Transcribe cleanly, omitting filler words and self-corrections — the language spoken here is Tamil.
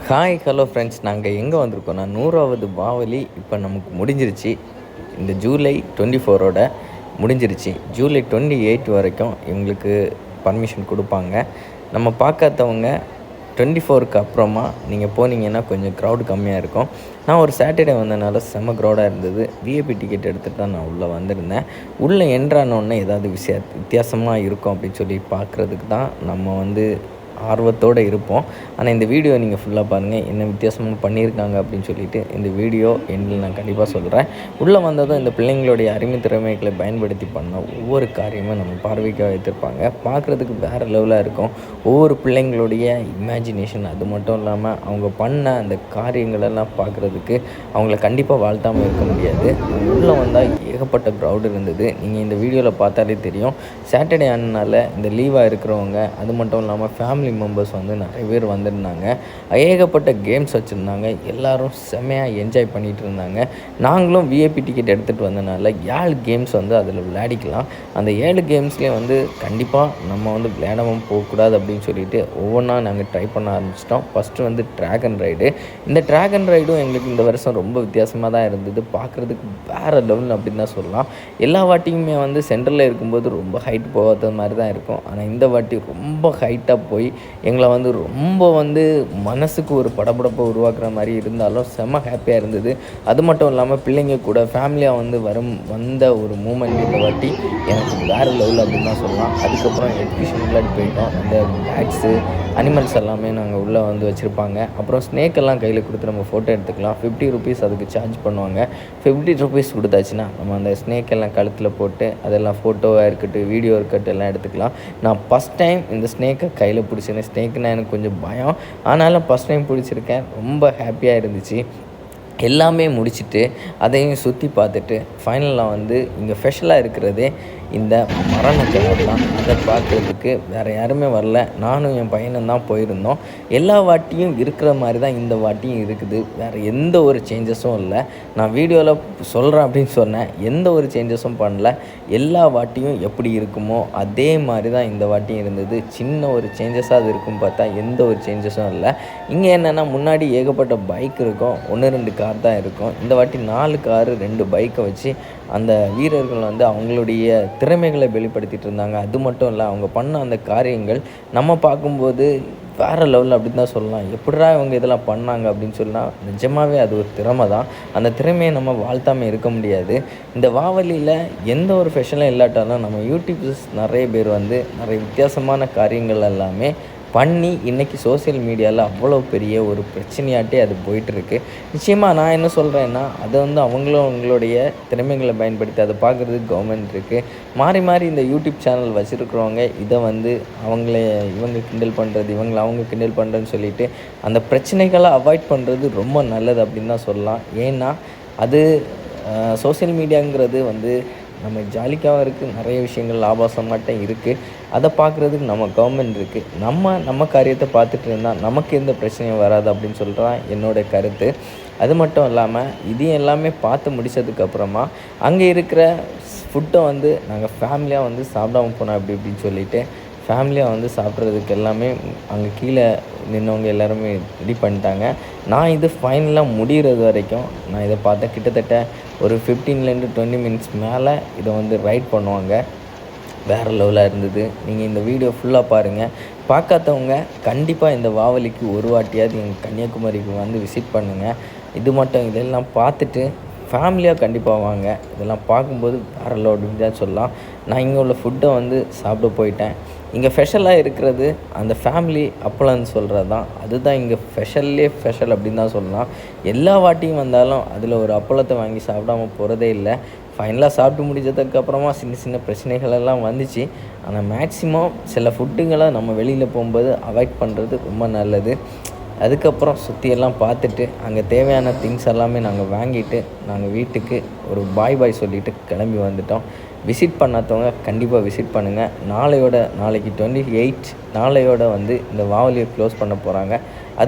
ஹாய் ஹலோ ஃப்ரெண்ட்ஸ், நாங்கள் எங்கே வந்திருக்கோம்னா 100வது பாவலி இப்போ நமக்கு முடிஞ்சிருச்சு. இந்த ஜூலை 24ஓட முடிஞ்சிருச்சு. ஜூலை 28 வரைக்கும் எங்களுக்கு பர்மிஷன் கொடுப்பாங்க. நம்ம பார்க்காதவங்க 24க்கு அப்புறமா நீங்கள் போனீங்கன்னா கொஞ்சம் க்ரௌடு கம்மியாக இருக்கும். நான் ஒரு சாட்டர்டே வந்ததுனால செம்ம க்ரௌடாக இருந்தது. விஐபி டிக்கெட் எடுத்துகிட்டு தான் நான் உள்ளே வந்திருந்தேன். உள்ளே என்ட்ரானோடனே ஏதாவது வித்தியாசமாக இருக்கும் அப்படின்னு சொல்லி பார்க்குறதுக்கு தான் நம்ம ஆர்வத்தோடு இருப்போம். ஆனால் இந்த வீடியோ நீங்கள் ஃபுல்லாக பாருங்கள், என்ன வித்தியாசமாக பண்ணியிருக்காங்க அப்படின்னு சொல்லிட்டு இந்த வீடியோ எண்ணில் நான் கண்டிப்பாக சொல்கிறேன். உள்ளே வந்ததும் இந்த பிள்ளைங்களுடைய அருமை திறமைகளை பயன்படுத்தி பண்ண ஒவ்வொரு காரியமும் நம்ம பார்வைக்காக வைத்திருப்பாங்க. பார்க்குறதுக்கு வேறு லெவலாக இருக்கும். ஒவ்வொரு பிள்ளைங்களுடைய இமேஜினேஷன், அது மட்டும் இல்லாமல் அவங்க பண்ண அந்த காரியங்களெல்லாம் பார்க்குறதுக்கு அவங்கள கண்டிப்பாக வாழ்த்தாமல் இருக்க முடியாது. உள்ளே வந்தால் ஏகப்பட்ட க்ரௌடு இருந்தது. நீங்கள் இந்த வீடியோவில் பார்த்தாலே தெரியும். சாட்டர்டே ஆனனால இந்த லீவாக இருக்கிறவங்க, அது மட்டும் இல்லாமல் ஃபேமிலி மெம்பர்ஸ் நிறைய பேர் வந்திருந்தாங்க. ஏகப்பட்ட கேம்ஸ் வச்சுருந்தாங்க. எல்லோரும் செம்மையாக என்ஜாய் பண்ணிகிட்டு இருந்தாங்க. நாங்களும் விஐபி டிக்கெட் எடுத்துகிட்டு வந்தனால 7 கேம்ஸ் அதில் விளையாடிக்கலாம். அந்த 7 கேம்ஸ்லேயே கண்டிப்பாக நம்ம விளையாடாமல் போகக்கூடாது அப்படின்னு சொல்லிட்டு ஒவ்வொன்றா நாங்கள் ட்ரை பண்ண ஆரம்பிச்சிட்டோம். First dragon ride. இந்த ட்ராகன் ரைடும் எங்களுக்கு இந்த வருஷம் ரொம்ப வித்தியாசமாக தான் இருந்தது. பார்க்குறதுக்கு வேறு லெவல் அப்படின்னு தான் சொல்லலாம். எல்லா வாட்டியுமே சென்டரில் இருக்கும்போது ரொம்ப ஹைட் போகாத மாதிரி தான் இருக்கும். ஆனால் இந்த வாட்டி ரொம்ப ஹைட்டாக போய் எங்களை ரொம்ப மனசுக்கு ஒரு படபடப்பை உருவாக்குற மாதிரி இருந்தாலும் செம்ம ஹாப்பியாக இருந்தது. அது மட்டும் இல்லாமல் பிள்ளைங்க கூட ஃபேமிலியாக வந்த ஒரு மூமெண்ட் இந்த வாட்டி எனக்கு வேறு லெவல் அப்படின்னு தான் சொல்லலாம். அதுக்கப்புறம் எக்ஸிபிஷன் விளையாடி போயிட்டோம். அந்த பேக்ஸு, அனிமல்ஸ் எல்லாமே நாங்கள் உள்ளே வச்சுருப்பாங்க. அப்புறம் ஸ்னேக்கெல்லாம் கையில் கொடுத்து நம்ம ஃபோட்டோ எடுத்துக்கலாம். 50 ருபீஸ் அதுக்கு சார்ஜ் பண்ணுவாங்க. 50 ருபீஸ் கொடுத்தாச்சுன்னா நம்ம அந்த ஸ்னேக்கெல்லாம் கழுத்தில் போட்டு அதெல்லாம் ஃபோட்டோவாக இருக்கட்டும், வீடியோ இருக்கட்டும் எல்லாம் எடுத்துக்கலாம். நான் ஃபஸ்ட் டைம் இந்த ஸ்னேக்கை கையில் பிடிச்சிருந்தேன். ஸ்னேக்குன்னா எனக்கு கொஞ்சம் பயம், ஆனாலும் ஃபஸ்ட் டைம் பிடிச்சிருக்கேன். ரொம்ப ஹாப்பியாக இருந்துச்சு. எல்லாமே முடிச்சுட்டு அதையும் சுற்றி பார்த்துட்டு ஃபைனலாக இங்கே ஸ்பெஷலாக இருக்கிறதே இந்த மரண கிணறு தான். அதை பார்க்குறதுக்கு வேறு யாருமே வரல. நானும் என் பையனும் தான் போயிருந்தோம். எல்லா வாட்டியும் இருக்கிற மாதிரி தான் இந்த வாட்டியும் இருக்குது. வேறு எந்த ஒரு சேஞ்சஸும் இல்லை. நான் வீடியோவில் சொல்கிறேன் அப்படின்னு சொன்னேன், எந்த ஒரு சேஞ்சஸும் பண்ணல. எல்லா வாட்டியும் எப்படி இருக்குமோ அதே மாதிரி தான் இந்த வாட்டியும் இருந்தது. சின்ன ஒரு சேஞ்சஸாக அது இருக்குன்னு பார்த்தா எந்த ஒரு சேஞ்சஸும் இல்லை. இங்கே என்னென்னா முன்னாடி ஏகப்பட்ட பைக் இருக்கும், 1-2 கார் தான் இருக்கும். இந்த வாட்டி 4 காரு 2 பைக்கை வச்சு அந்த வீரர்கள் அவங்களுடைய திறமைகளை வெளிப்படுத்திகிட்டு இருந்தாங்க. அது மட்டும் இல்லை, அவங்க பண்ண அந்த காரியங்கள் நம்ம பார்க்கும்போது வேறு லெவலில் அப்படின்னு தான் சொல்லலாம். எப்படிடா இவங்க இதெல்லாம் பண்ணாங்க அப்படின்னு சொன்னால் நிஜமாகவே அது ஒரு திறமை தான். அந்த திறமையை நம்ம வாழ்த்தாமல் இருக்க முடியாது. இந்த வாவலியில் எந்த ஒரு ஃபெஷனும் இல்லாட்டாலும் நம்ம யூடியூப்ஸ் நிறைய பேர் நிறைய வித்தியாசமான காரியங்கள் எல்லாமே பண்ணி இன்றைக்கி சோசியல் மீடியாவில் அவ்வளோ பெரிய ஒரு பிரச்சனையாட்டே அது போயிட்டுருக்கு. நிச்சயமாக நான் என்ன சொல்கிறேன்னா, அதை அவங்களுடைய திறமைகளை பயன்படுத்தி அதை பார்க்குறதுக்கு கவர்மெண்ட் இருக்குது. மாறி மாறி இந்த யூடியூப் சேனல் வச்சுருக்கிறவங்க இதை இவங்க கிண்டல் பண்ணுறது, அவங்க கிண்டல் பண்ணுறதுன்னு சொல்லிவிட்டு அந்த பிரச்சனைகளை அவாய்ட் பண்ணுறது ரொம்ப நல்லது அப்படின்னு தான் சொல்லலாம். ஏன்னா அது சோசியல் மீடியாங்கிறது நம்ம ஜாலிக்காகவும் இருக்குது, நிறைய விஷயங்கள் ஆபாசமாட்டம் இருக்குது. அதை பார்க்குறதுக்கு நம்ம கவர்மெண்ட் இருக்குது. நம்ம காரியத்தை பார்த்துட்டு இருந்தால் நமக்கு எந்த பிரச்சனையும் வராது அப்படின்னு சொல்கிறான் என்னோடய கருத்து. அது மட்டும் இல்லாமல் இதையும் எல்லாமே பார்த்து முடித்ததுக்கப்புறமா அங்கே இருக்கிற ஃபுட்டை நாங்கள் ஃபேமிலியாக சாப்பிடாம போனோம் இப்படின்னு சொல்லிவிட்டு ஃபேமிலியாக சாப்பிட்றதுக்கு எல்லாமே அங்கே கீழே நின்றவங்க எல்லாருமே ரெடி பண்ணிட்டாங்க. நான் இது ஃபைனலாக முடிகிறது வரைக்கும் நான் இதை பார்த்தேன். கிட்டத்தட்ட ஒரு 15 to 20 மினிட்ஸ் மேலே இதை ரைட் பண்ணுவாங்க. வேறு லெவலாக இருந்தது. நீங்கள் இந்த வீடியோ ஃபுல்லாக பாருங்கள். பார்க்காதவங்க கண்டிப்பாக இந்த வாவலிக்கு ஒரு வாட்டியாவது எங்கள் கன்னியாகுமரிக்கு விசிட் பண்ணுங்கள். இது மட்டும் இதெல்லாம் பார்த்துட்டு ஃபேமிலியாக கண்டிப்பாக வாங்க. இதெல்லாம் பார்க்கும்போது வேறு லெவல் தான் சொல்லலாம். நான் இங்கே உள்ள ஃபுட்டை சாப்பிட போயிட்டேன். இங்கே ஸ்பெஷலாக இருக்கிறது அந்த ஃபேமிலி அப்பளம்னு சொல்கிறது தான். அதுதான் இங்கே ஸ்பெஷல் அப்படின்னு தான் சொல்லலாம். எல்லா வாட்டியும் வந்தாலும் அதில் ஒரு அப்பளத்தை வாங்கி சாப்பிடாமல் போகிறதே இல்லை. ஃபைனலாக சாப்பிட்டு முடிஞ்சதுக்கப்புறமா சின்ன பிரச்சனைகளெல்லாம் வந்துச்சு. ஆனால் மேக்ஸிமம் சில ஃபுட்டுங்களை நம்ம வெளியில் போகும்போது அவாய்ட் பண்ணுறது ரொம்ப நல்லது. அதுக்கப்புறம் சுற்றியெல்லாம் பார்த்துட்டு அங்கே தேவையான திங்ஸ் எல்லாமே நாங்கள் வாங்கிட்டு நாங்கள் வீட்டுக்கு ஒரு பாய் சொல்லிவிட்டு கிளம்பி வந்துட்டோம். விசிட் பண்ணாதவங்க கண்டிப்பாக விசிட் பண்ணுங்கள். நாளைக்கு 28 நாளையோட இந்த வாவலியை க்ளோஸ் பண்ண போகிறாங்க. அது